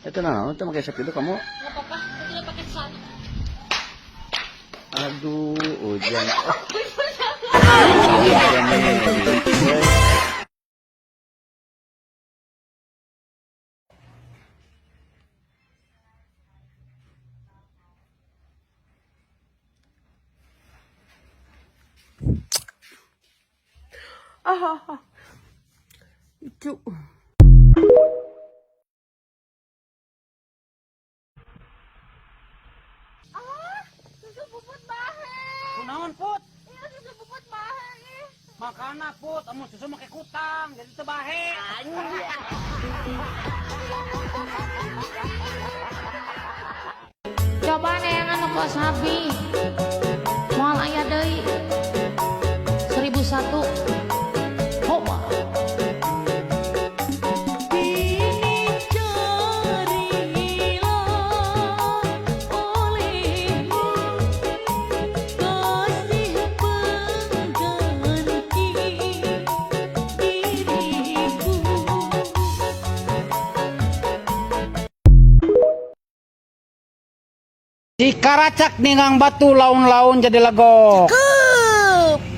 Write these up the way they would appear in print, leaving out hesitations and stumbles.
Itu nah, itu pakai sep itu kamu. Nggak apa-apa, aku tidak pakai sep. Aduh, hujan. Itu. Susu bubut bahe. Kunaon put? Iya, susu bubut bahe. Makana put, amun susu make kutang, jadi teu bahe. Coba neangan nu kos habi. Moal aya deui. 1001. Coba. Si karacak ningang batu laun-laun jadi legok.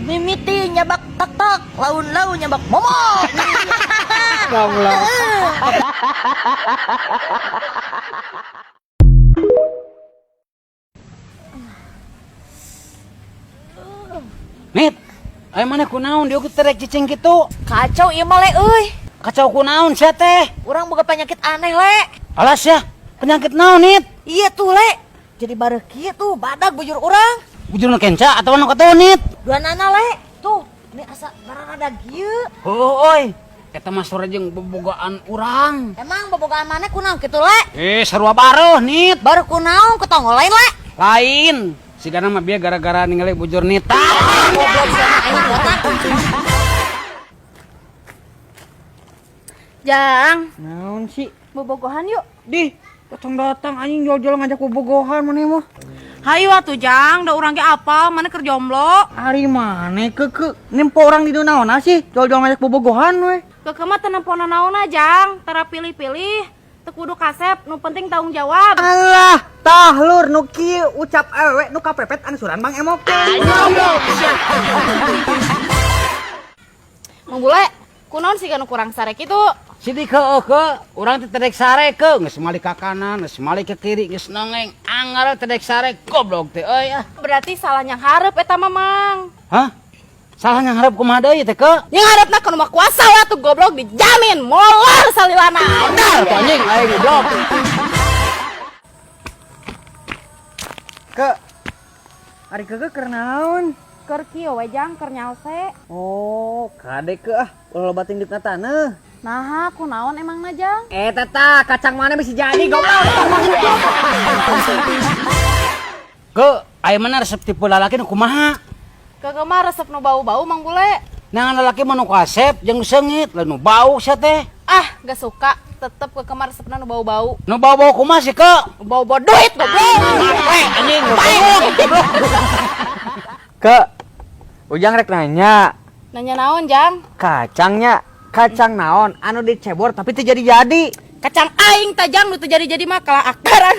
Mimiti nyabak tak laun-laun nyabak momok. Goblok. Nit, ayo mana kunaon dia terek cicing gitu. Kacau ieu mah le euy. Kacau kunaon sia teh? Urang boga penyakit aneh le. Alas ya, penyakit naon Nit? Iya tuh le. Jadi bareuh kieu tuh badag bujur urang. Bujur nu kenca atau nu katonit? Duanana le. Tuh, ini asa bararada kieu. Oh, oi. Eta mah sore jeung bobogaan urang. Emang bobogaan maneh kunaon kitu le? Sarua bareuh Nit. Baru kunaon ketongol lain le. Lain. Sigana mah bieu gara-gara ningali bujur Nita. Goblok sia aing botak. Jang, Naon sih? bobogohan yuk. Di, datang anjing jol-jol ngajak bobogohan maneh mah. Hayu atuh Jang, da urang ge apal, mana keur jomblo. Ari maneh keke nempo orang di naonna sih jol-jol ngajak bobogohan we. Keke mah teu nempona naonna Jang, tara pilih-pilih, teu kudu kasep, nu penting tanggung jawab. Alah, tah lur nu kieu ucap ewe nu kapepet anu suran Bang Emok. Mang Bule, kunaon sih nu kurang sare kitu? Sidi ke urang teh tedek sare ke geus malik ka kanan, geus malik ke kiri, geus nongeng anggar tedek sare goblok teh euy ah. Berarti salah yang hareup eta Mamang. Hah? Salah yang harap kumaha deui teh ke? Yang harapna kana mah kuasa we atuh goblok dijamin molor salilana. Benar tuh anjing aing goblok. Ke ari keke keur naon? Keur kieu we Jang, keur nyaose. Oh, kade ke ah, ulah bating dik taneuh. Nah, kunaon emang na Jang? Teta kacang mana bisa jadi goblok. Ke, aya mana resep tipe lalaki nu kumaha? Kagak mah resep nu bau-bau Mang Bule. Nah, lalaki mah nu kasep jeung seungit, lain nu bau sia teh. Ah, gak suka. Tetep ke kamar resepna nu bau-bau. Nu bau-bau kumaha sih, Ke? Nu bau-bau duit goblok. Anjing. Ke, Ujang rek nanya, Nanya naon Jang? kacangnya kacang naon anu dicebor tapi teu jadi-jadi. Kacang aing tajang nu teu jadi-jadi mah kalah akaran.